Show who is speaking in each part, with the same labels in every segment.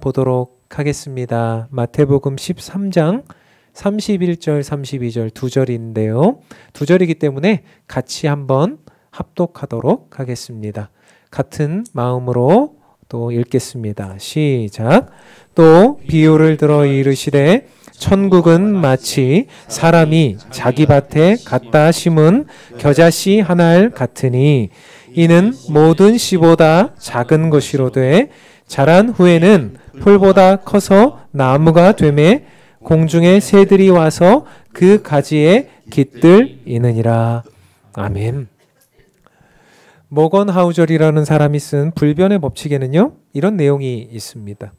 Speaker 1: 보도록 하겠습니다. 마태복음 13장 31절, 32절 두 절인데요. 두 절이기 때문에 같이 한번 합독하도록 하겠습니다. 같은 마음으로 또 읽겠습니다. 시작. 또 비유를 들어 이르시되 천국은 마치 사람이 자기 밭에 갖다 심은 겨자씨 한 알 같으니 이는 모든 씨보다 작은 것이로되 자란 후에는 풀보다 커서 나무가 되매 공중의 새들이 와서 그 가지에 깃들이느니라. 아멘. 모건 하우절이라는 사람이 쓴 불변의 법칙에는요, 이런 내용이 있습니다.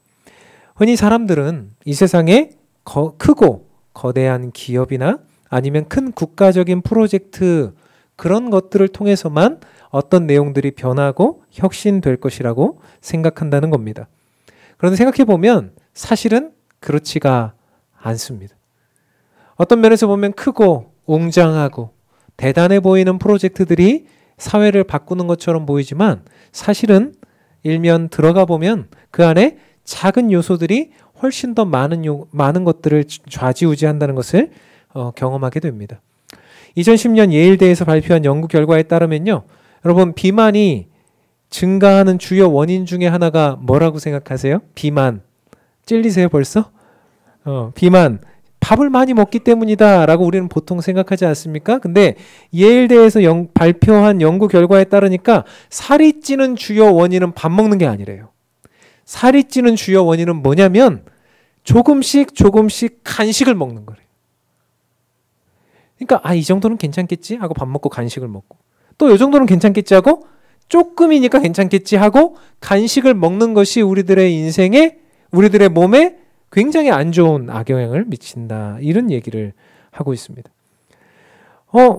Speaker 1: 흔히 사람들은 이 세상에 크고 거대한 기업이나 아니면 큰 국가적인 프로젝트, 그런 것들을 통해서만 어떤 내용들이 변하고 혁신될 것이라고 생각한다는 겁니다. 그런데 생각해 보면 사실은 그렇지가 않습니다. 어떤 면에서 보면 크고 웅장하고 대단해 보이는 프로젝트들이 사회를 바꾸는 것처럼 보이지만 사실은 일면 들어가 보면 그 안에 작은 요소들이 훨씬 더 많은 것들을 좌지우지한다는 것을 경험하게 됩니다. 2010년 예일대에서 발표한 연구 결과에 따르면요, 여러분, 비만이 증가하는 주요 원인 중에 하나가 뭐라고 생각하세요? 비만. 찔리세요 벌써? 비만. 밥을 많이 먹기 때문이다 라고 우리는 보통 생각하지 않습니까? 근데 예일대에서 발표한 연구 결과에 따르니까 살이 찌는 주요 원인은 밥 먹는 게 아니래요. 살이 찌는 주요 원인은 뭐냐면 조금씩 간식을 먹는 거래요. 그러니까 이 정도는 괜찮겠지 하고 밥 먹고 간식을 먹고, 또 이 정도는 괜찮겠지 하고 조금이니까 괜찮겠지 하고 간식을 먹는 것이 우리들의 인생에, 우리들의 몸에 굉장히 안 좋은 악영향을 미친다, 이런 얘기를 하고 있습니다.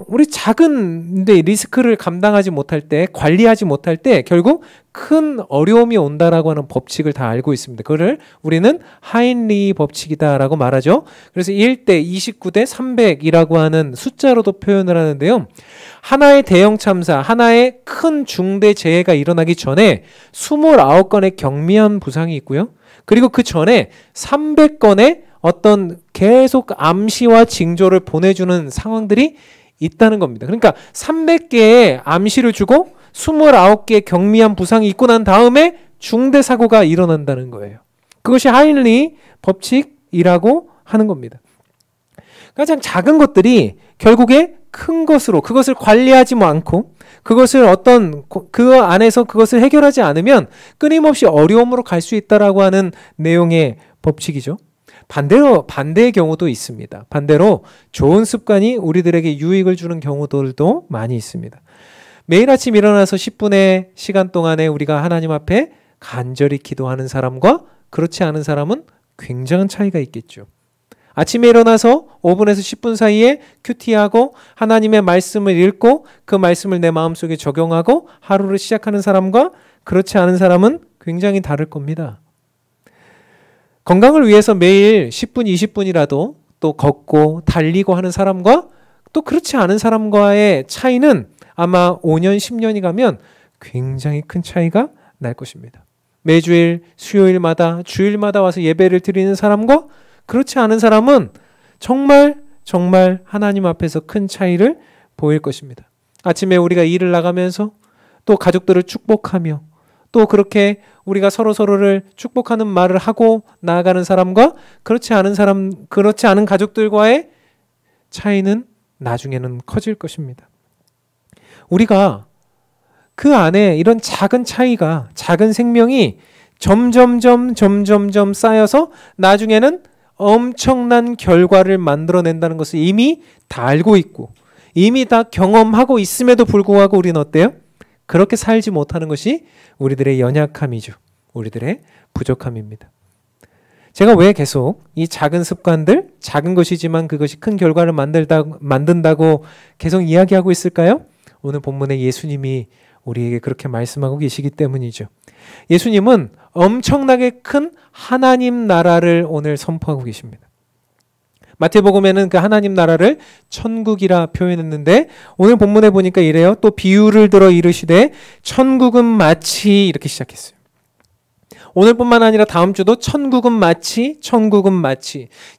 Speaker 1: 우리 작은데 리스크를 감당하지 못할 때, 관리하지 못할 때 결국 큰 어려움이 온다라고 하는 법칙을 다 알고 있습니다. 그거를 우리는 하인리 법칙이다라고 말하죠. 그래서 1대 29대 300이라고 하는 숫자로도 표현을 하는데요. 하나의 대형 참사, 하나의 큰 중대 재해가 일어나기 전에 29건의 경미한 부상이 있고요. 그리고 그 전에 300건의 어떤 계속 암시와 징조를 보내주는 상황들이 있다는 겁니다. 그러니까 300개의 암시를 주고 29개의 경미한 부상이 있고 난 다음에 중대 사고가 일어난다는 거예요. 그것이 하인리 법칙이라고 하는 겁니다. 가장 작은 것들이 결국에 큰 것으로, 그것을 관리하지 않고 그것을 그 안에서 그것을 해결하지 않으면 끊임없이 어려움으로 갈 수 있다라고 하는 내용의 법칙이죠. 반대의 경우도 있습니다. 반대로 좋은 습관이 우리들에게 유익을 주는 경우들도 많이 있습니다. 매일 아침 일어나서 10분의 시간 동안에 우리가 하나님 앞에 간절히 기도하는 사람과 그렇지 않은 사람은 굉장한 차이가 있겠죠. 아침에 일어나서 5분에서 10분 사이에 큐티하고 하나님의 말씀을 읽고 그 말씀을 내 마음속에 적용하고 하루를 시작하는 사람과 그렇지 않은 사람은 굉장히 다를 겁니다. 건강을 위해서 매일 10분, 20분이라도 또 걷고 달리고 하는 사람과 또 그렇지 않은 사람과의 차이는 아마 5년, 10년이 가면 굉장히 큰 차이가 날 것입니다. 매주일, 수요일마다, 주일마다 와서 예배를 드리는 사람과 그렇지 않은 사람은 정말 하나님 앞에서 큰 차이를 보일 것입니다. 아침에 우리가 일을 나가면서 또 가족들을 축복하며 또 그렇게 우리가 서로를 축복하는 말을 하고 나아가는 사람과 그렇지 않은 가족들과의 차이는 나중에는 커질 것입니다. 우리가 그 안에 이런 작은 차이가, 작은 생명이 점점 쌓여서 나중에는 엄청난 결과를 만들어낸다는 것을 이미 다 알고 있고 이미 다 경험하고 있음에도 불구하고 우리는 어때요? 그렇게 살지 못하는 것이 우리들의 연약함이죠. 우리들의 부족함입니다. 제가 왜 계속 이 작은 습관들, 작은 것이지만 그것이 큰 결과를 만든다고 계속 이야기하고 있을까요? 오늘 본문에 예수님이 우리에게 그렇게 말씀하고 계시기 때문이죠. 예수님은 엄청나게 큰 하나님 나라를 오늘 선포하고 계십니다. 마태복음에는 그 하나님 나라를 천국이라 표현했는데 오늘 본문에 보니까 이래요. 또 비유를 들어 이르시되 천국은 마치, 이렇게 시작했어요. 오늘뿐만 아니라 다음 주도 천국은 마치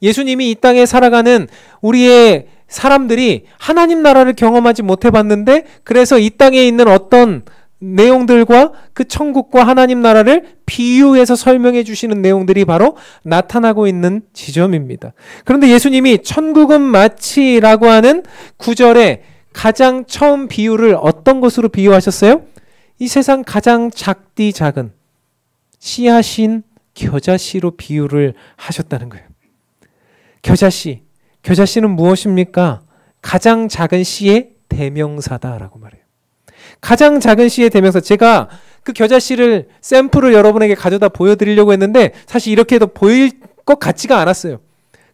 Speaker 1: 예수님이 이 땅에 살아가는 우리의 사람들이 하나님 나라를 경험하지 못해봤는데 그래서 이 땅에 있는 어떤 내용들과 그 천국과 하나님 나라를 비유해서 설명해 주시는 내용들이 바로 나타나고 있는 지점입니다. 그런데 예수님이 천국은 마치라고 하는 구절에 가장 처음 비유를 어떤 것으로 비유하셨어요? 이 세상 가장 작디 작은 씨앗인 겨자씨로 비유를 하셨다는 거예요. 겨자씨는 무엇입니까? 가장 작은 씨의 대명사다라고 말해요. 가장 작은 씨의 대명사. 제가 그 겨자씨를 샘플을 여러분에게 가져다 보여드리려고 했는데 사실 이렇게 해도 보일 것 같지가 않았어요.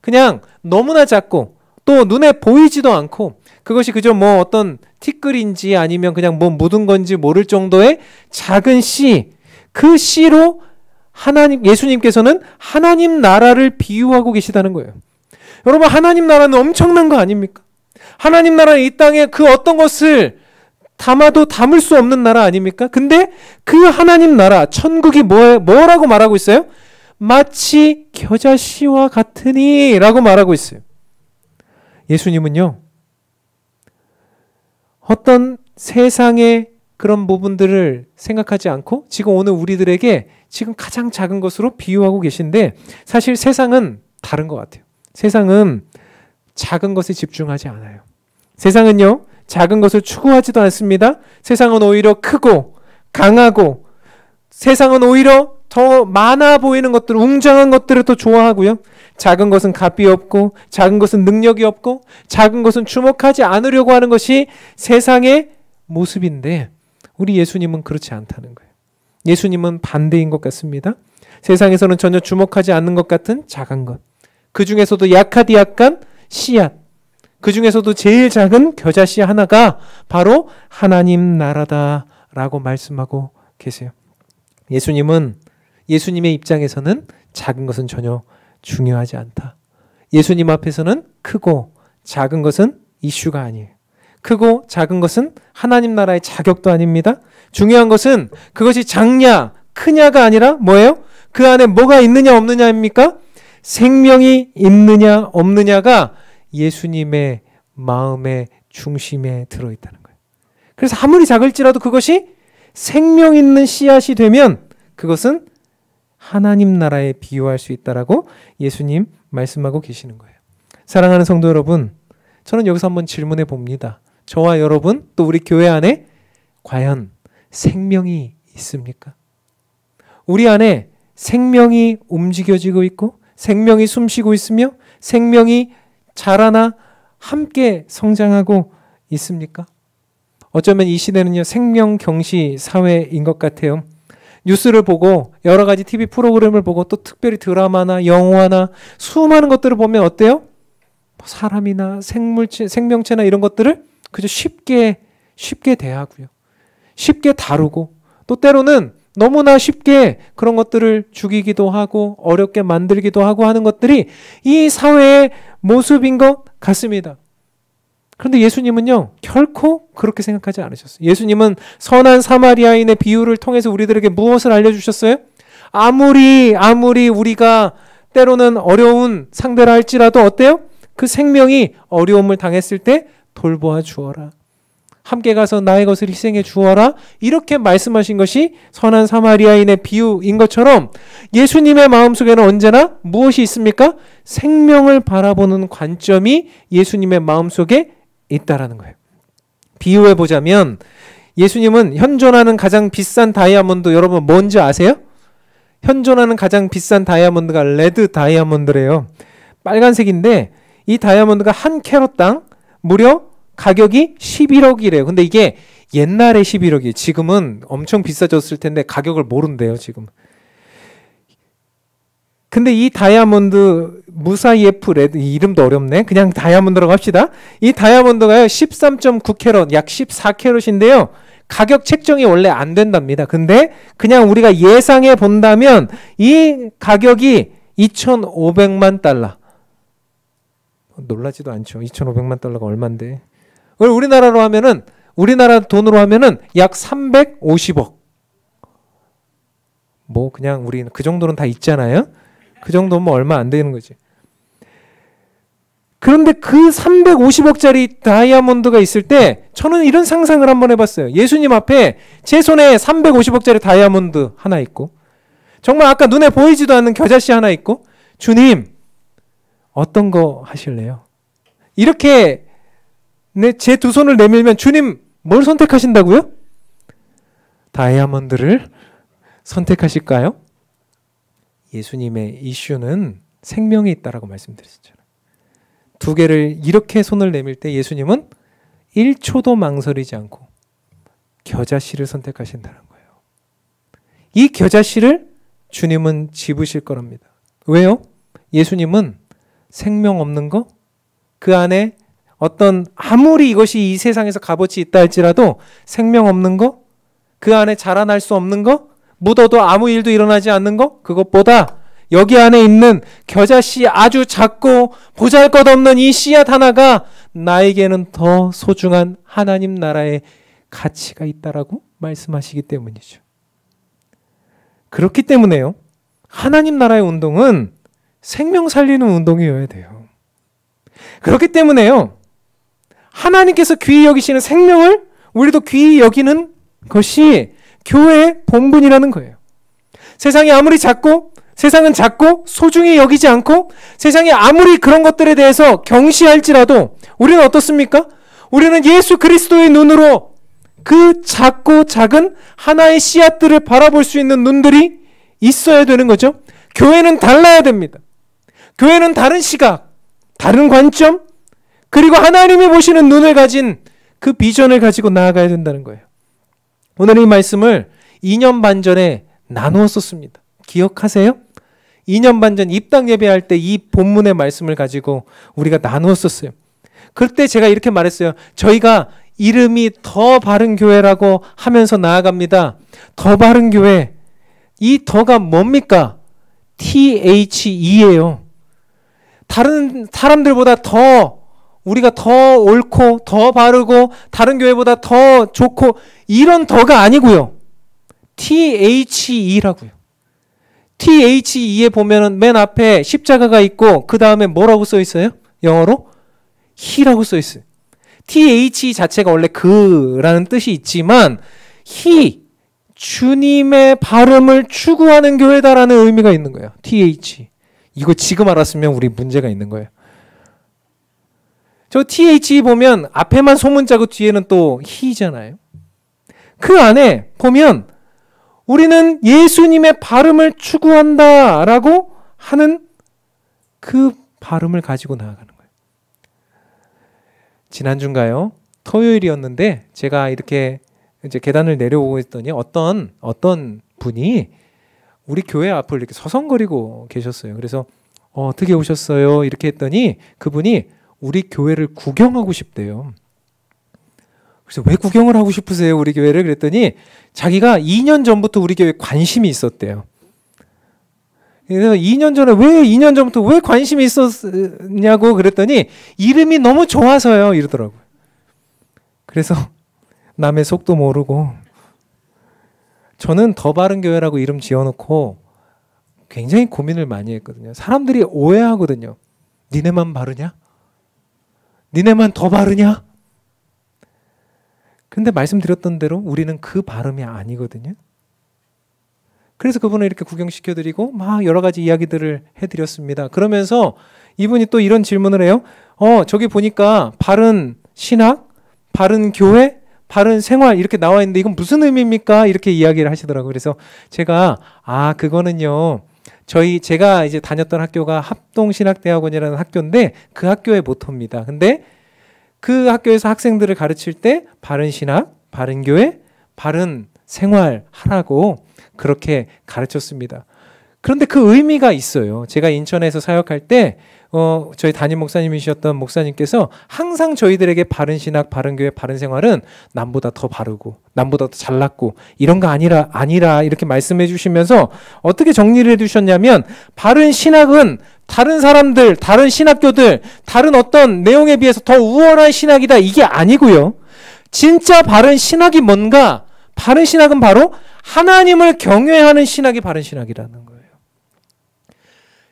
Speaker 1: 그냥 너무나 작고 또 눈에 보이지도 않고 그것이 그저 뭐 어떤 티끌인지 아니면 그냥 뭐 묻은 건지 모를 정도의 작은 씨, 그 씨로 예수님께서는 하나님 나라를 비유하고 계시다는 거예요. 여러분, 하나님 나라는 엄청난 거 아닙니까? 하나님 나라는 이 땅에 그 어떤 것을 담아도 담을 수 없는 나라 아닙니까? 근데 그 하나님 나라, 천국이 뭐라고 말하고 있어요? 마치 겨자씨와 같으니 라고 말하고 있어요. 예수님은요, 어떤 세상의 그런 부분들을 생각하지 않고 지금 오늘 우리들에게 지금 가장 작은 것으로 비유하고 계신데 사실 세상은 다른 것 같아요. 세상은 작은 것에 집중하지 않아요. 세상은요, 작은 것을 추구하지도 않습니다. 세상은 오히려 크고 강하고 세상은 오히려 더 많아 보이는 것들, 웅장한 것들을 더 좋아하고요. 작은 것은 값이 없고 작은 것은 능력이 없고 작은 것은 주목하지 않으려고 하는 것이 세상의 모습인데 우리 예수님은 그렇지 않다는 거예요. 예수님은 반대인 것 같습니다. 세상에서는 전혀 주목하지 않는 것 같은 작은 것, 그 중에서도 약하디 약한 씨앗, 그 중에서도 제일 작은 겨자씨 하나가 바로 하나님 나라다라고 말씀하고 계세요. 예수님은 예수님의 입장에서는 작은 것은 전혀 중요하지 않다. 예수님 앞에서는 크고 작은 것은 이슈가 아니에요. 크고 작은 것은 하나님 나라의 자격도 아닙니다. 중요한 것은 그것이 작냐 크냐가 아니라 뭐예요? 그 안에 뭐가 있느냐 없느냐입니까? 생명이 있느냐 없느냐가 예수님의 마음의 중심에 들어있다는 거예요. 그래서 아무리 작을지라도 그것이 생명 있는 씨앗이 되면 그것은 하나님 나라에 비유할 수 있다라고 예수님 말씀하고 계시는 거예요. 사랑하는 성도 여러분, 저는 여기서 한번 질문해 봅니다. 저와 여러분 또 우리 교회 안에 과연 생명이 있습니까? 우리 안에 생명이 움직여지고 있고 생명이 숨쉬고 있으며 생명이 자라나 함께 성장하고 있습니까? 어쩌면 이 시대는요, 생명 경시 사회인 것 같아요. 뉴스를 보고 여러 가지 TV 프로그램을 보고 또 특별히 드라마나 영화나 수많은 것들을 보면 어때요? 사람이나 생명체나 이런 것들을 그저 쉽게 대하고요. 쉽게 다루고 또 때로는 너무나 쉽게 그런 것들을 죽이기도 하고 어렵게 만들기도 하고 하는 것들이 이 사회의 모습인 것 같습니다. 그런데 예수님은요, 결코 그렇게 생각하지 않으셨어요. 예수님은 선한 사마리아인의 비유를 통해서 우리들에게 무엇을 알려주셨어요? 아무리 우리가 때로는 어려운 상대라 할지라도 어때요? 그 생명이 어려움을 당했을 때 돌보아 주어라. 함께 가서 나의 것을 희생해 주어라. 이렇게 말씀하신 것이 선한 사마리아인의 비유인 것처럼 예수님의 마음속에는 언제나 무엇이 있습니까? 생명을 바라보는 관점이 예수님의 마음속에 있다라는 거예요. 비유해 보자면 예수님은 현존하는 가장 비싼 다이아몬드 여러분 뭔지 아세요? 현존하는 가장 비싼 다이아몬드가 레드 다이아몬드래요. 빨간색인데 이 다이아몬드가 한 캐럿당 무려 가격이 11억이래요. 근데 이게 옛날에 11억이에요. 지금은 엄청 비싸졌을 텐데 가격을 모른대요, 지금. 근데 이 다이아몬드 무사이에프 레드, 이름도 어렵네. 그냥 다이아몬드라고 합시다. 이 다이아몬드가요 13.9캐럿, 약 14캐럿인데요. 가격 책정이 원래 안 된답니다. 근데 그냥 우리가 예상해 본다면 이 가격이 2,500만 달러. 놀라지도 않죠. 2,500만 달러가 얼만데. 우리나라로 하면은, 우리나라 돈으로 하면은 약 350억. 뭐 그냥 우리는 그 정도는 다 있잖아요. 그 정도면 얼마 안 되는 거지. 그런데 그 350억짜리 다이아몬드가 있을 때 저는 이런 상상을 한번 해봤어요. 예수님 앞에 제 손에 350억짜리 다이아몬드 하나 있고 정말 아까 눈에 보이지도 않는 겨자씨 하나 있고 주님 어떤 거 하실래요? 이렇게 제 두 손을 내밀면 주님 뭘 선택하신다고요? 다이아몬드를 선택하실까요? 예수님의 이슈는 생명이 있다라고 말씀드렸잖아요. 두 개를 이렇게 손을 내밀 때 예수님은 1초도 망설이지 않고 겨자씨를 선택하신다는 거예요. 이 겨자씨를 주님은 집으실 거랍니다. 왜요? 예수님은 생명 없는 거, 그 안에 어떤 아무리 이것이 이 세상에서 값어치 있다 할지라도 생명 없는 거, 그 안에 자라날 수 없는 거, 묻어도 아무 일도 일어나지 않는 거, 그것보다 여기 안에 있는 겨자씨 아주 작고 보잘것없는 이 씨앗 하나가 나에게는 더 소중한 하나님 나라의 가치가 있다라고 말씀하시기 때문이죠. 그렇기 때문에요. 하나님 나라의 운동은 생명 살리는 운동이어야 돼요. 그렇기 때문에요. 하나님께서 귀히 여기시는 생명을 우리도 귀히 여기는 것이 교회의 본분이라는 거예요. 세상이 아무리 작고 세상은 작고 소중히 여기지 않고 세상이 아무리 그런 것들에 대해서 경시할지라도 우리는 어떻습니까? 우리는 예수 그리스도의 눈으로 그 작고 작은 하나의 씨앗들을 바라볼 수 있는 눈들이 있어야 되는 거죠. 교회는 달라야 됩니다. 교회는 다른 시각, 다른 관점, 그리고 하나님이 보시는 눈을 가진 그 비전을 가지고 나아가야 된다는 거예요. 오늘 이 말씀을 2년 반 전에 나누었었습니다. 기억하세요? 2년 반 전 입당 예배할 때 이 본문의 말씀을 가지고 우리가 나누었었어요. 그때 제가 이렇게 말했어요. 저희가 이름이 더 바른 교회라고 하면서 나아갑니다. 더 바른 교회. 이 더가 뭡니까? THE예요. 다른 사람들보다 우리가 더 옳고 더 바르고 다른 교회보다 더 좋고 이런 더가 아니고요. THE라고요. THE에 보면은 맨 앞에 십자가가 있고 그 다음에 뭐라고 써 있어요? 영어로 He라고 써 있어요. THE 자체가 원래 그라는 뜻이 있지만 He, 주님의 발음을 추구하는 교회다라는 의미가 있는 거예요. TH. 이거 지금 알았으면 우리 문제가 있는 거예요. 저 THE 보면 앞에만 소문자고 뒤에는 또 He잖아요. 그 안에 보면 우리는 예수님의 발음을 추구한다라고 하는 그 발음을 가지고 나아가는 거예요. 지난주인가요? 토요일이었는데 제가 이렇게 이제 계단을 내려오고 있더니 어떤 분이 우리 교회 앞을 이렇게 서성거리고 계셨어요. 그래서 어떻게 오셨어요? 이렇게 했더니 그분이 우리 교회를 구경하고 싶대요. 그래서 왜 구경을 하고 싶으세요? 우리 교회를? 그랬더니 자기가 2년 전부터 우리 교회에 관심이 있었대요. 그래서 2년 전에 2년 전부터 왜 관심이 있었냐고 그랬더니 이름이 너무 좋아서요. 이러더라고요. 그래서 남의 속도 모르고 저는 더 바른 교회라고 이름 지어놓고 굉장히 고민을 많이 했거든요. 사람들이 오해하거든요. 니네만 바르냐? 니네만 더 바르냐? 근데 말씀드렸던 대로 우리는 그 발음이 아니거든요. 그래서 그분을 이렇게 구경시켜드리고 막 여러 가지 이야기들을 해드렸습니다. 그러면서 이분이 또 이런 질문을 해요. 저기 보니까 바른 신학, 바른 교회, 바른 생활 이렇게 나와 있는데 이건 무슨 의미입니까? 이렇게 이야기를 하시더라고요. 그래서 제가 그거는요. 제가 이제 다녔던 학교가 합동신학대학원이라는 학교인데 그 학교의 모토입니다. 근데 그 학교에서 학생들을 가르칠 때 바른 신학, 바른 교회, 바른 생활 하라고 그렇게 가르쳤습니다. 그런데 그 의미가 있어요. 제가 인천에서 사역할 때 저희 담임 목사님이셨던 목사님께서 항상 저희들에게 바른 신학, 바른 교회, 바른 생활은 남보다 더 바르고 남보다 더 잘났고 이런 거 아니라 이렇게 말씀해 주시면서 어떻게 정리를 해 주셨냐면 바른 신학은 다른 사람들, 다른 신학교들, 다른 어떤 내용에 비해서 더 우월한 신학이다 이게 아니고요. 진짜 바른 신학이 뭔가 바른 신학은 바로 하나님을 경외하는 신학이 바른 신학이라는 거예요.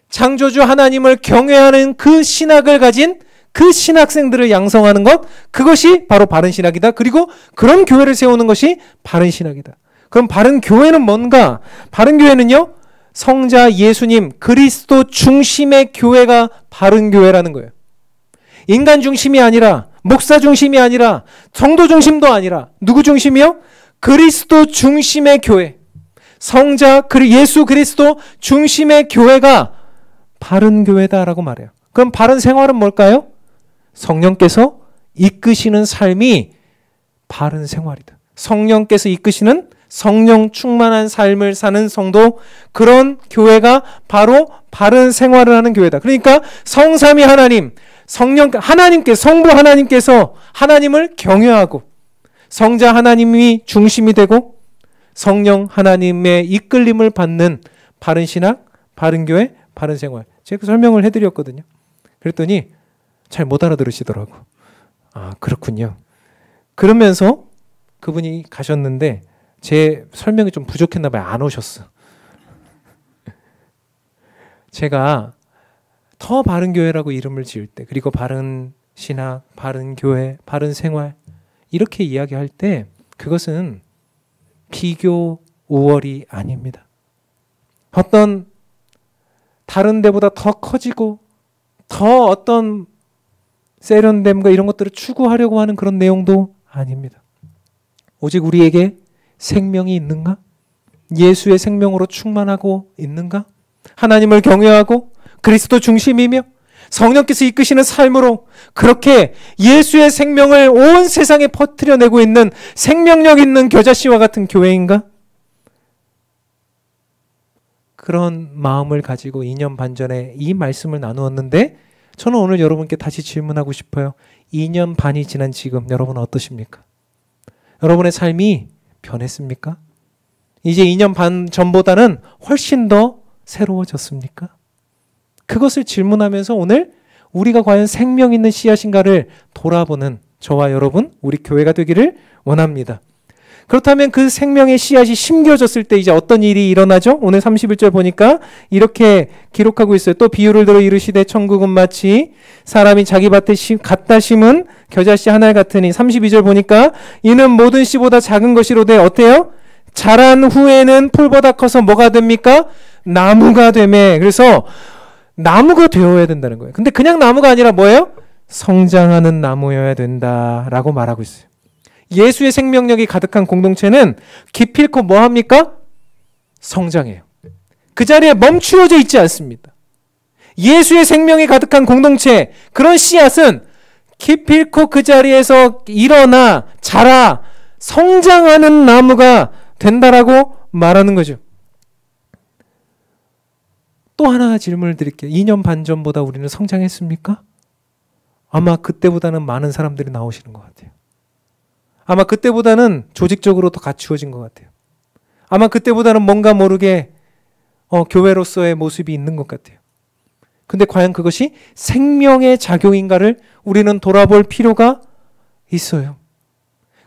Speaker 1: 창조주 하나님을 경외하는 그 신학을 가진 그 신학생들을 양성하는 것, 그것이 바로 바른 신학이다. 그리고 그런 교회를 세우는 것이 바른 신학이다. 그럼 바른 교회는 뭔가? 바른 교회는요, 성자 예수님 그리스도 중심의 교회가 바른 교회라는 거예요. 인간 중심이 아니라, 목사 중심이 아니라, 성도 중심도 아니라 누구 중심이요? 그리스도 중심의 교회, 성자 예수 그리스도 중심의 교회가 바른 교회다라고 말해요. 그럼 바른 생활은 뭘까요? 성령께서 이끄시는 삶이 바른 생활이다. 성령께서 이끄시는 성령 충만한 삶을 사는 성도, 그런 교회가 바로 바른 생활을 하는 교회다. 그러니까 성삼위 하나님, 성부 하나님께서 하나님을 경외하고, 성자 하나님이 중심이 되고, 성령 하나님의 이끌림을 받는 바른 신학, 바른 교회, 바른 생활. 제가 설명을 해드렸거든요. 그랬더니 잘 못 알아들으시더라고. 아, 그렇군요. 그러면서 그분이 가셨는데 제 설명이 좀 부족했나 봐요. 안 오셨어. 제가 더 바른 교회라고 이름을 지을 때, 그리고 바른 신학, 바른 교회, 바른 생활 이렇게 이야기할 때 그것은 비교 우월이 아닙니다. 어떤 다른 데보다 더 커지고 더 어떤 세련됨과 이런 것들을 추구하려고 하는 그런 내용도 아닙니다. 오직 우리에게 생명이 있는가? 예수의 생명으로 충만하고 있는가? 하나님을 경외하고 그리스도 중심이며 성령께서 이끄시는 삶으로 그렇게 예수의 생명을 온 세상에 퍼뜨려내고 있는 생명력 있는 겨자씨와 같은 교회인가? 그런 마음을 가지고 2년 반 전에 이 말씀을 나누었는데, 저는 오늘 여러분께 다시 질문하고 싶어요. 2년 반이 지난 지금 여러분은 어떠십니까? 여러분의 삶이 변했습니까? 이제 2년 반 전보다는 훨씬 더 새로워졌습니까? 그것을 질문하면서 오늘 우리가 과연 생명 있는 씨앗인가를 돌아보는 저와 여러분, 우리 교회가 되기를 원합니다. 그렇다면 그 생명의 씨앗이 심겨졌을 때 이제 어떤 일이 일어나죠? 오늘 31절 보니까 이렇게 기록하고 있어요. 또 비유를 들어 이르시되 천국은 마치 사람이 자기 밭에 갖다 심은 겨자씨 하나 같으니, 32절 보니까 이는 모든 씨보다 작은 것이로되 어때요? 자란 후에는 풀보다 커서 뭐가 됩니까? 나무가 되매. 그래서 나무가 되어야 된다는 거예요. 근데 그냥 나무가 아니라 뭐예요? 성장하는 나무여야 된다라고 말하고 있어요. 예수의 생명력이 가득한 공동체는 기필코 뭐 합니까? 성장해요. 그 자리에 멈추어져 있지 않습니다. 예수의 생명이 가득한 공동체, 그런 씨앗은 기필코 그 자리에서 일어나 자라 성장하는 나무가 된다라고 말하는 거죠. 또 하나 질문을 드릴게요. 2년 반 전보다 우리는 성장했습니까? 아마 그때보다는 많은 사람들이 나오시는 것 같아요. 아마 그때보다는 조직적으로 더 갖추어진 것 같아요. 아마 그때보다는 뭔가 모르게 교회로서의 모습이 있는 것 같아요. 근데 과연 그것이 생명의 작용인가를 우리는 돌아볼 필요가 있어요.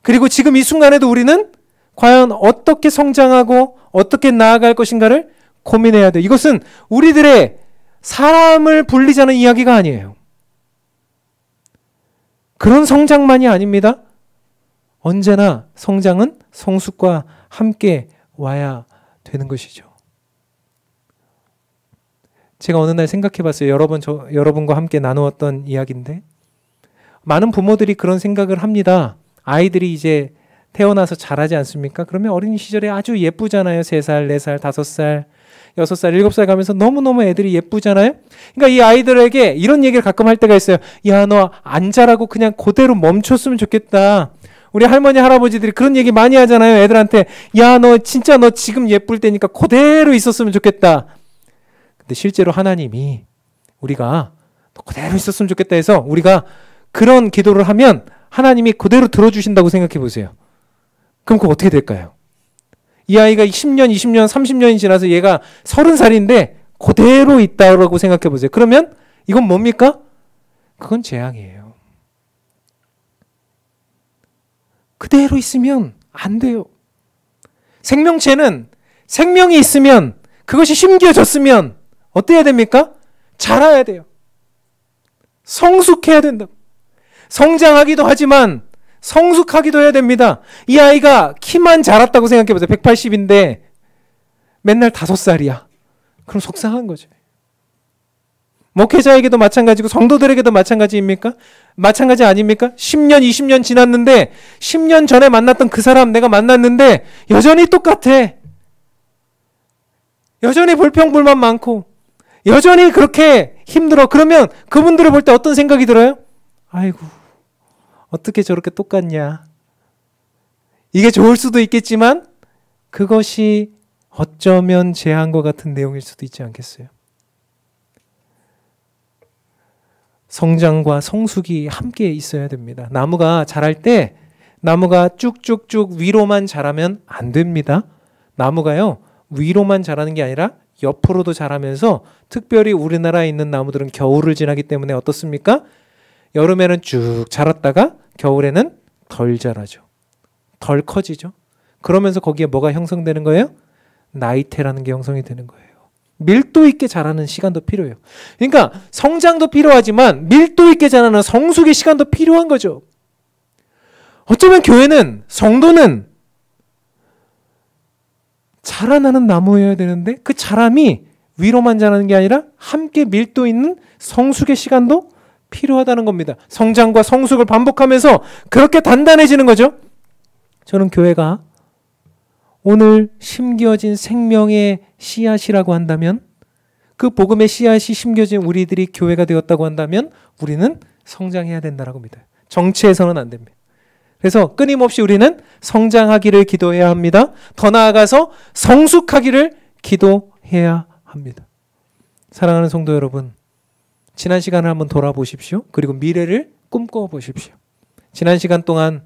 Speaker 1: 그리고 지금 이 순간에도 우리는 과연 어떻게 성장하고 어떻게 나아갈 것인가를 고민해야 돼요. 이것은 우리들의 사람을 불리자는 이야기가 아니에요. 그런 성장만이 아닙니다. 언제나 성장은 성숙과 함께 와야 되는 것이죠. 제가 어느 날 생각해 봤어요. 여러분과 함께 나누었던 이야기인데, 많은 부모들이 그런 생각을 합니다. 아이들이 이제 태어나서 자라지 않습니까? 그러면 어린 시절에 아주 예쁘잖아요. 3살, 4살, 5살, 6살, 7살 가면서 너무너무 애들이 예쁘잖아요. 그러니까 이 아이들에게 이런 얘기를 가끔 할 때가 있어요. 야, 너 안 자라고 그냥 그대로 멈췄으면 좋겠다. 우리 할머니, 할아버지들이 그런 얘기 많이 하잖아요. 애들한테. 야, 너 진짜 너 지금 예쁠 때니까 그대로 있었으면 좋겠다. 근데 실제로 하나님이 우리가 그대로 있었으면 좋겠다 해서 우리가 그런 기도를 하면 하나님이 그대로 들어주신다고 생각해 보세요. 그럼 그거 어떻게 될까요? 이 아이가 10년, 20년, 30년이 지나서 얘가 30살인데 그대로 있다고 생각해 보세요. 그러면 이건 뭡니까? 그건 재앙이에요. 그대로 있으면 안 돼요. 생명체는 생명이 있으면 그것이 심겨졌으면 어때야 됩니까? 자라야 돼요. 성숙해야 된다. 성장하기도 하지만 성숙하기도 해야 됩니다. 이 아이가 키만 자랐다고 생각해보세요. 180인데 맨날 5살이야. 그럼 속상한 거죠. 목회자에게도 마찬가지고 성도들에게도 마찬가지입니까? 마찬가지 아닙니까? 10년, 20년 지났는데 10년 전에 만났던 그 사람 내가 만났는데 여전히 똑같아. 여전히 불평불만 많고 여전히 그렇게 힘들어. 그러면 그분들을 볼 때 어떤 생각이 들어요? 아이고, 어떻게 저렇게 똑같냐. 이게 좋을 수도 있겠지만 그것이 어쩌면 재앙과 같은 내용일 수도 있지 않겠어요? 성장과 성숙이 함께 있어야 됩니다. 나무가 자랄 때 나무가 쭉쭉쭉 위로만 자라면 안 됩니다. 나무가요, 위로만 자라는 게 아니라 옆으로도 자라면서 특별히 우리나라에 있는 나무들은 겨울을 지나기 때문에 어떻습니까? 여름에는 쭉 자랐다가 겨울에는 덜 자라죠. 덜 커지죠. 그러면서 거기에 뭐가 형성되는 거예요? 나이테라는 게 형성이 되는 거예요. 밀도 있게 자라는 시간도 필요해요. 그러니까 성장도 필요하지만 밀도 있게 자라는 성숙의 시간도 필요한 거죠. 어쩌면 교회는, 성도는 자라나는 나무여야 되는데 그 자람이 위로만 자라는 게 아니라 함께 밀도 있는 성숙의 시간도 필요하다는 겁니다. 성장과 성숙을 반복하면서 그렇게 단단해지는 거죠. 저는 교회가 오늘 심겨진 생명의 씨앗이라고 한다면, 그 복음의 씨앗이 심겨진 우리들이 교회가 되었다고 한다면 우리는 성장해야 된다고 믿어요. 정체해서는 안 됩니다. 그래서 끊임없이 우리는 성장하기를 기도해야 합니다. 더 나아가서 성숙하기를 기도해야 합니다. 사랑하는 성도 여러분, 지난 시간을 한번 돌아보십시오. 그리고 미래를 꿈꿔 보십시오. 지난 시간 동안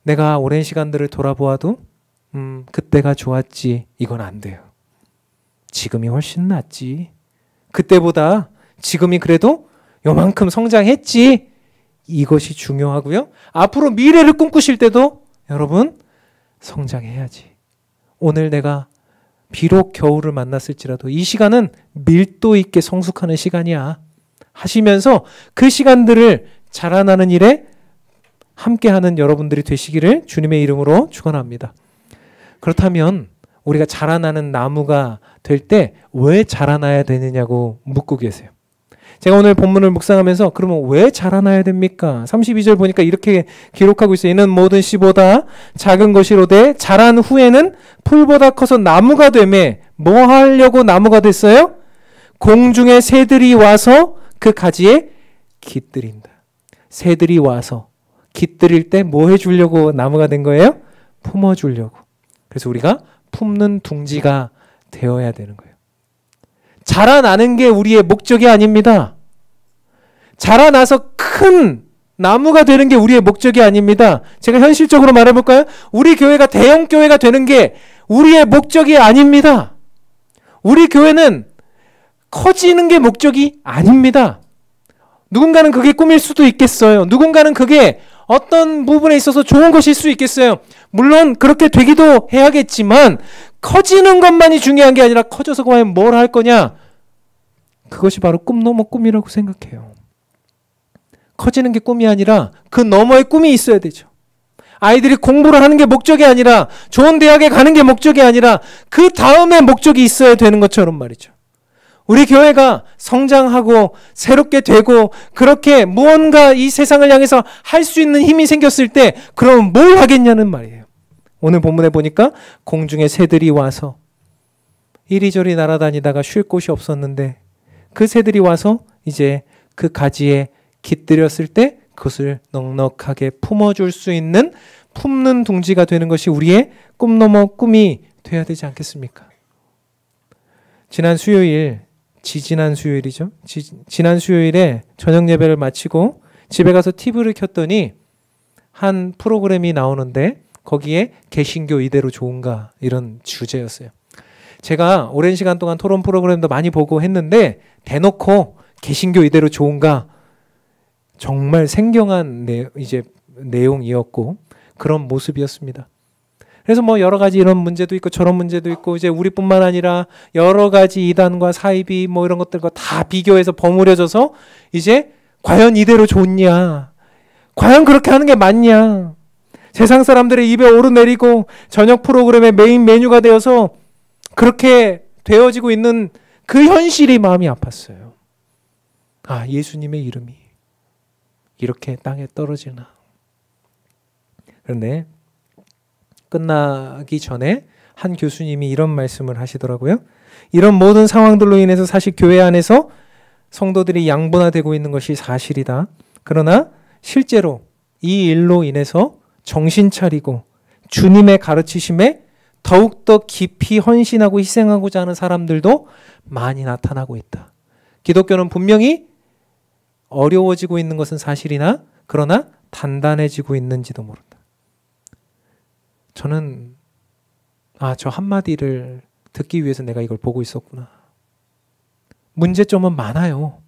Speaker 1: 내가 오랜 시간들을 돌아보아도 그때가 좋았지, 이건 안 돼요. 지금이 훨씬 낫지. 그때보다 지금이 그래도 요만큼 성장했지. 이것이 중요하고요. 앞으로 미래를 꿈꾸실 때도 여러분 성장해야지. 오늘 내가 비록 겨울을 만났을지라도 이 시간은 밀도 있게 성숙하는 시간이야 하시면서 그 시간들을 자라나는 일에 함께하는 여러분들이 되시기를 주님의 이름으로 축원합니다. 그렇다면 우리가 자라나는 나무가 될 때 왜 자라나야 되느냐고 묻고 계세요. 제가 오늘 본문을 묵상하면서 그러면 왜 자라나야 됩니까? 32절 보니까 이렇게 기록하고 있어요. 이는 모든 씨보다 작은 것이로되 자란 후에는 풀보다 커서 나무가 되매 뭐 하려고 나무가 됐어요? 공중의 새들이 와서 그 가지에 깃들인다. 새들이 와서 깃들일 때 뭐 해주려고 나무가 된 거예요? 품어주려고. 그래서 우리가 품는 둥지가 되어야 되는 거예요. 자라나는 게 우리의 목적이 아닙니다. 자라나서 큰 나무가 되는 게 우리의 목적이 아닙니다. 제가 현실적으로 말해볼까요? 우리 교회가 대형 교회가 되는 게 우리의 목적이 아닙니다. 우리 교회는 커지는 게 목적이 아닙니다. 누군가는 그게 꿈일 수도 있겠어요. 누군가는 그게 어떤 부분에 있어서 좋은 것일 수 있겠어요. 물론 그렇게 되기도 해야겠지만 커지는 것만이 중요한 게 아니라 커져서 과연 뭘 할 거냐? 그것이 바로 꿈 넘어 꿈이라고 생각해요. 커지는 게 꿈이 아니라 그 너머의 꿈이 있어야 되죠. 아이들이 공부를 하는 게 목적이 아니라 좋은 대학에 가는 게 목적이 아니라 그 다음에 목적이 있어야 되는 것처럼 말이죠. 우리 교회가 성장하고 새롭게 되고 그렇게 무언가 이 세상을 향해서 할 수 있는 힘이 생겼을 때 그럼 뭘 하겠냐는 말이에요. 오늘 본문에 보니까 공중에 새들이 와서 이리저리 날아다니다가 쉴 곳이 없었는데 그 새들이 와서 이제 그 가지에 깃들였을 때 그것을 넉넉하게 품어줄 수 있는 품는 둥지가 되는 것이 우리의 꿈 넘어 꿈이 돼야 되지 않겠습니까? 지난 수요일에 저녁 예배를 마치고 집에 가서 TV를 켰더니 한 프로그램이 나오는데 거기에 개신교 이대로 좋은가 이런 주제였어요. 제가 오랜 시간 동안 토론 프로그램도 많이 보고 했는데 대놓고 개신교 이대로 좋은가 정말 생경한 내용이었고 그런 모습이었습니다. 그래서 뭐 여러 가지 이런 문제도 있고 저런 문제도 있고 이제 우리뿐만 아니라 여러 가지 이단과 사이비 뭐 이런 것들과 다 비교해서 버무려져서 이제 과연 이대로 좋냐? 과연 그렇게 하는 게 맞냐? 세상 사람들의 입에 오르내리고 저녁 프로그램의 메인 메뉴가 되어서 그렇게 되어지고 있는 그 현실이 마음이 아팠어요. 아, 예수님의 이름이 이렇게 땅에 떨어지나. 그런데 끝나기 전에 한 교수님이 이런 말씀을 하시더라고요. 이런 모든 상황들로 인해서 사실 교회 안에서 성도들이 양분화되고 있는 것이 사실이다. 그러나 실제로 이 일로 인해서 정신 차리고 주님의 가르치심에 더욱더 깊이 헌신하고 희생하고자 하는 사람들도 많이 나타나고 있다. 기독교는 분명히 어려워지고 있는 것은 사실이나 그러나 단단해지고 있는지도 모른다. 저는 저 한마디를 듣기 위해서 내가 이걸 보고 있었구나. 문제점은 많아요.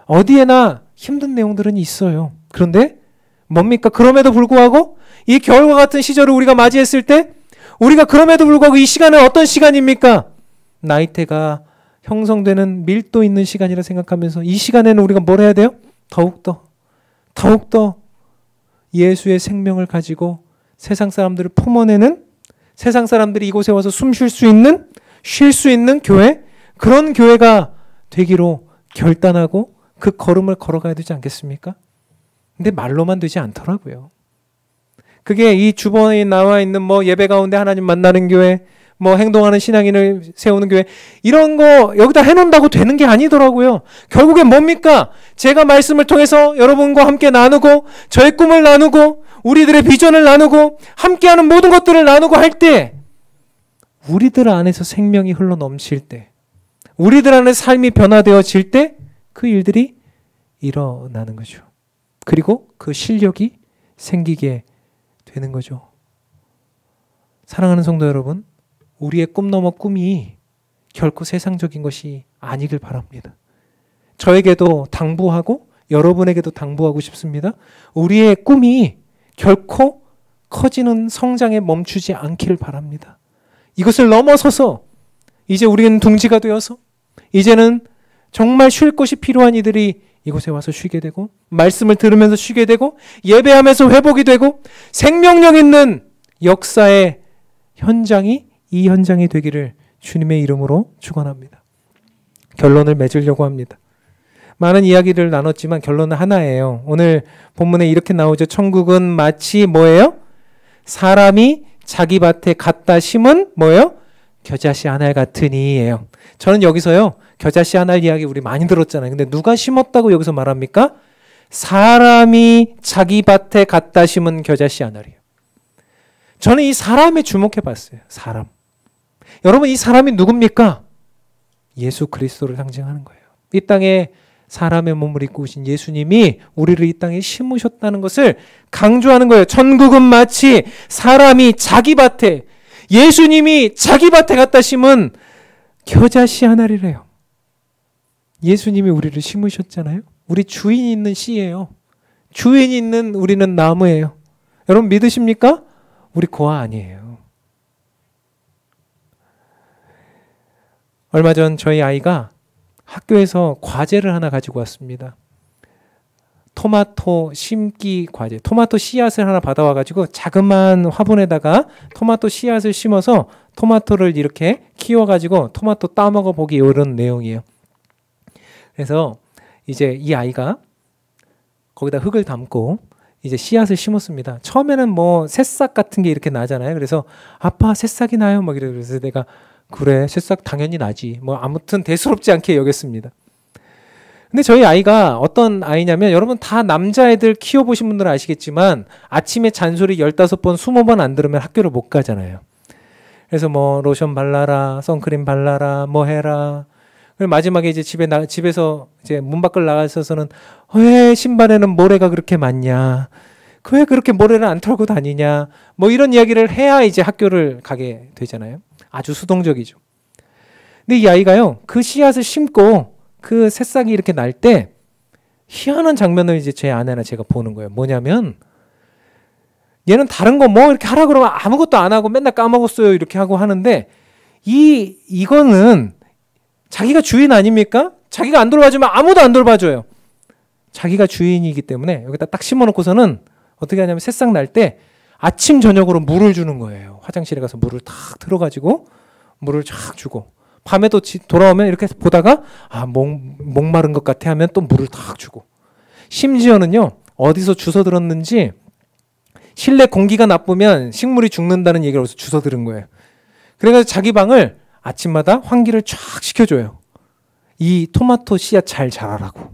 Speaker 1: 어디에나 힘든 내용들은 있어요. 그런데 뭡니까? 그럼에도 불구하고 이 겨울과 같은 시절을 우리가 맞이했을 때 우리가 그럼에도 불구하고 이 시간은 어떤 시간입니까? 나이테가 형성되는 밀도 있는 시간이라 생각하면서 이 시간에는 우리가 뭘 해야 돼요? 더욱더 예수의 생명을 가지고 세상 사람들을 품어내는, 세상 사람들이 이곳에 와서 숨 쉴 수 있는, 쉴 수 있는 교회, 그런 교회가 되기로 결단하고 그 걸음을 걸어가야 되지 않겠습니까? 근데 말로만 되지 않더라고요. 그게 이 주변에 나와 있는 뭐 예배 가운데 하나님 만나는 교회, 뭐 행동하는 신앙인을 세우는 교회, 이런 거 여기다 해놓는다고 되는 게 아니더라고요. 결국엔 뭡니까? 제가 말씀을 통해서 여러분과 함께 나누고 저의 꿈을 나누고 우리들의 비전을 나누고 함께하는 모든 것들을 나누고 할 때 우리들 안에서 생명이 흘러 넘칠 때, 우리들 안에 삶이 변화되어질 때 그 일들이 일어나는 거죠. 그리고 그 실력이 생기게 되는 거죠. 사랑하는 성도 여러분, 우리의 꿈 넘어 꿈이 결코 세상적인 것이 아니길 바랍니다. 저에게도 당부하고 여러분에게도 당부하고 싶습니다. 우리의 꿈이 결코 커지는 성장에 멈추지 않기를 바랍니다. 이것을 넘어서서 이제 우리는 둥지가 되어서 이제는 정말 쉴 곳이 필요한 이들이 이곳에 와서 쉬게 되고 말씀을 들으면서 쉬게 되고 예배하면서 회복이 되고 생명력 있는 역사의 현장이 이 현장이 되기를 주님의 이름으로 축원합니다. 결론을 맺으려고 합니다. 많은 이야기를 나눴지만 결론은 하나예요. 오늘 본문에 이렇게 나오죠. 천국은 마치 뭐예요? 사람이 자기 밭에 갖다 심은 뭐예요? 겨자씨 한 알 같으니예요. 저는 여기서요. 겨자씨 한 알 이야기 우리 많이 들었잖아요. 근데 누가 심었다고 여기서 말합니까? 사람이 자기 밭에 갖다 심은 겨자씨 한 알이에요. 저는 이 사람에 주목해 봤어요. 사람. 여러분 이 사람이 누굽니까? 예수 그리스도를 상징하는 거예요. 이 땅에 사람의 몸을 입고 오신 예수님이 우리를 이 땅에 심으셨다는 것을 강조하는 거예요. 천국은 마치 사람이 자기 밭에, 예수님이 자기 밭에 갖다 심은 겨자씨 한 알이래요. 예수님이 우리를 심으셨잖아요. 우리 주인이 있는 씨예요. 주인이 있는 우리는 나무예요. 여러분 믿으십니까? 우리 고아 아니에요. 얼마 전 저희 아이가 학교에서 과제를 하나 가지고 왔습니다. 토마토 심기 과제. 토마토 씨앗을 하나 받아와가지고 자그마한 화분에다가 토마토 씨앗을 심어서 토마토를 이렇게 키워가지고 토마토 따먹어 보기 이런 내용이에요. 그래서 이제 이 아이가 거기다 흙을 담고 이제 씨앗을 심었습니다. 처음에는 뭐 새싹 같은 게 이렇게 나잖아요. 그래서 아빠 새싹이 나요. 막 이래. 그래서 내가 그래 새싹 당연히 나지. 뭐 아무튼 대수롭지 않게 여겼습니다. 근데 저희 아이가 어떤 아이냐면 여러분 다 남자애들 키워보신 분들은 아시겠지만 아침에 잔소리 15번 20번 안 들으면 학교를 못 가잖아요. 그래서 뭐 로션 발라라, 선크림 발라라, 뭐 해라. 그리고 마지막에 이제 집에서 이제 문 밖을 나가서는 왜 신발에는 모래가 그렇게 많냐? 왜 그렇게 모래를 안 털고 다니냐? 뭐 이런 이야기를 해야 이제 학교를 가게 되잖아요. 아주 수동적이죠. 근데 이 아이가요, 그 씨앗을 심고 그 새싹이 이렇게 날 때 희한한 장면을 이제 제 아내나 제가 보는 거예요. 뭐냐면 얘는 다른 거 뭐 이렇게 하라 그러면 아무것도 안 하고 맨날 까먹었어요 이렇게 하고 하는데 이거는 자기가 주인 아닙니까? 자기가 안 돌봐주면 아무도 안 돌봐줘요. 자기가 주인이기 때문에 여기다 딱 심어놓고서는 어떻게 하냐면 새싹 날 때 아침 저녁으로 물을 주는 거예요. 화장실에 가서 물을 탁 틀어가지고 물을 쫙 주고 밤에도 돌아오면 이렇게 보다가 목마른 것 같아 하면 또 물을 탁 주고 심지어는요 어디서 주워 들었는지 실내 공기가 나쁘면 식물이 죽는다는 얘기를 어디서 주워 들은 거예요. 그래서 자기 방을 아침마다 환기를 쫙 시켜줘요. 이 토마토 씨앗 잘 자라라고.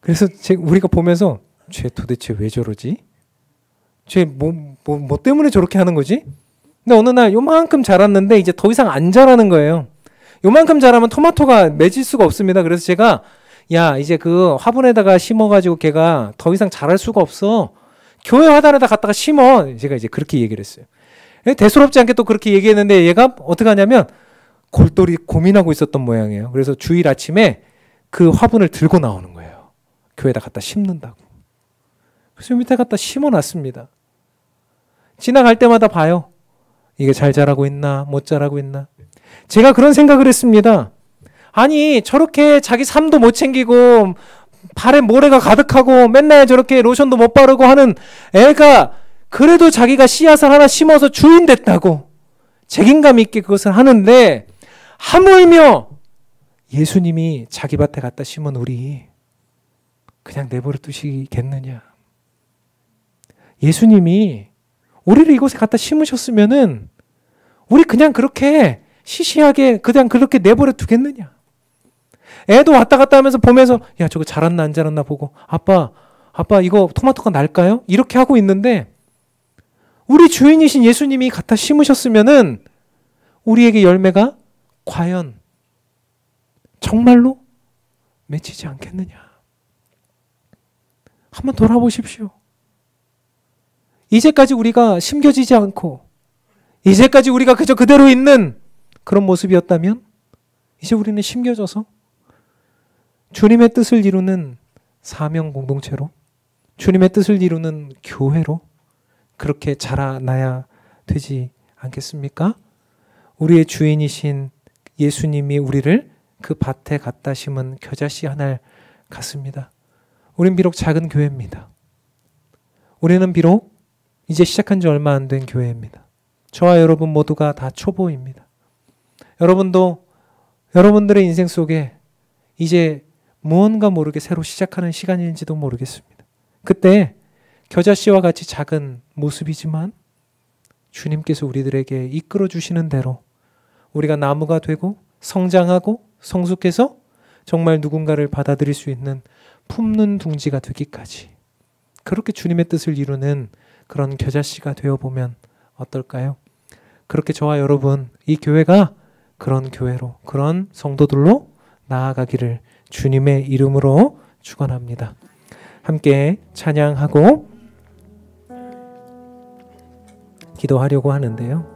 Speaker 1: 그래서 우리가 보면서 쟤 도대체 왜 저러지? 쟤 뭐 때문에 저렇게 하는 거지? 근데 어느 날 요만큼 자랐는데 이제 더 이상 안 자라는 거예요. 요만큼 자라면 토마토가 맺을 수가 없습니다. 그래서 제가 야 이제 그 화분에다가 심어가지고 걔가 더 이상 자랄 수가 없어. 교회 화단에다 갖다가 심어. 제가 이제 그렇게 얘기를 했어요. 대수롭지 않게 또 그렇게 얘기했는데 얘가 어떻게 하냐면 골똘히 고민하고 있었던 모양이에요. 그래서 주일 아침에 그 화분을 들고 나오는 거예요. 교회에다 갖다 심는다고. 그래서 밑에 갖다 심어놨습니다. 지나갈 때마다 봐요. 이게 잘 자라고 있나 못 자라고 있나. 제가 그런 생각을 했습니다. 아니 저렇게 자기 삶도 못 챙기고 발에 모래가 가득하고 맨날 저렇게 로션도 못 바르고 하는 애가 그래도 자기가 씨앗을 하나 심어서 주인 됐다고 책임감 있게 그것을 하는데 하물며 예수님이 자기 밭에 갖다 심은 우리 그냥 내버려 두시겠느냐. 예수님이 우리를 이곳에 갖다 심으셨으면은 우리 그냥 그렇게 시시하게 그냥 그렇게 내버려 두겠느냐. 애도 왔다 갔다 하면서 보면서 야 저거 자랐나 안 자랐나 보고 아빠 이거 토마토가 날까요? 이렇게 하고 있는데 우리 주인이신 예수님이 갖다 심으셨으면은 우리에게 열매가 과연 정말로 맺히지 않겠느냐. 한번 돌아보십시오. 이제까지 우리가 심겨지지 않고 이제까지 우리가 그저 그대로 있는 그런 모습이었다면 이제 우리는 심겨져서 주님의 뜻을 이루는 사명 공동체로 주님의 뜻을 이루는 교회로 그렇게 자라나야 되지 않겠습니까? 우리의 주인이신 예수님이 우리를 그 밭에 갖다 심은 겨자씨 하나 같습니다. 우린 비록 작은 교회입니다. 우리는 비록 이제 시작한 지 얼마 안 된 교회입니다. 저와 여러분 모두가 다 초보입니다. 여러분도 여러분들의 인생 속에 이제 무언가 모르게 새로 시작하는 시간인지도 모르겠습니다. 그때 겨자씨와 같이 작은 모습이지만 주님께서 우리들에게 이끌어 주시는 대로 우리가 나무가 되고 성장하고 성숙해서 정말 누군가를 받아들일 수 있는 품는 둥지가 되기까지 그렇게 주님의 뜻을 이루는 그런 겨자씨가 되어보면 어떨까요? 그렇게 저와 여러분 이 교회가 그런 교회로 그런 성도들로 나아가기를 주님의 이름으로 축원합니다. 함께 찬양하고 기도하려고 하는데요.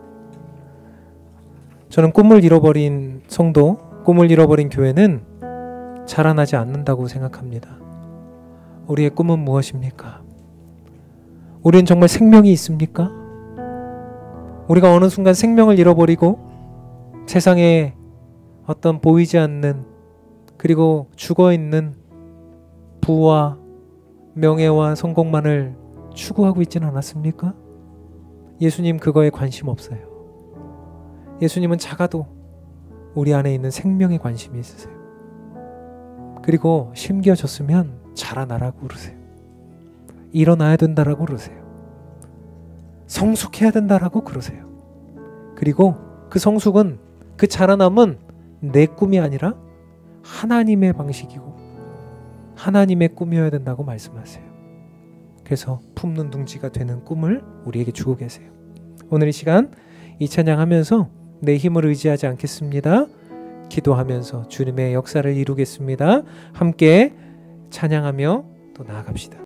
Speaker 1: 저는 꿈을 잃어버린 성도, 꿈을 잃어버린 교회는 자라나지 않는다고 생각합니다. 우리의 꿈은 무엇입니까? 우리는 정말 생명이 있습니까? 우리가 어느 순간 생명을 잃어버리고 세상에 어떤 보이지 않는 그리고 죽어있는 부와 명예와 성공만을 추구하고 있지는 않았습니까? 예수님 그거에 관심 없어요. 예수님은 작아도 우리 안에 있는 생명에 관심이 있으세요. 그리고 심겨졌으면 자라나라고 그러세요. 일어나야 된다라고 그러세요. 성숙해야 된다라고 그러세요. 그리고 그 성숙은 그 자라남은 내 꿈이 아니라 하나님의 방식이고 하나님의 꿈이어야 된다고 말씀하세요. 그래서 품는 둥지가 되는 꿈을 우리에게 주고 계세요. 오늘 이 시간 이 찬양하면서 내 힘을 의지하지 않겠습니다. 기도하면서 주님의 역사를 이루겠습니다. 함께 찬양하며 또 나아갑시다.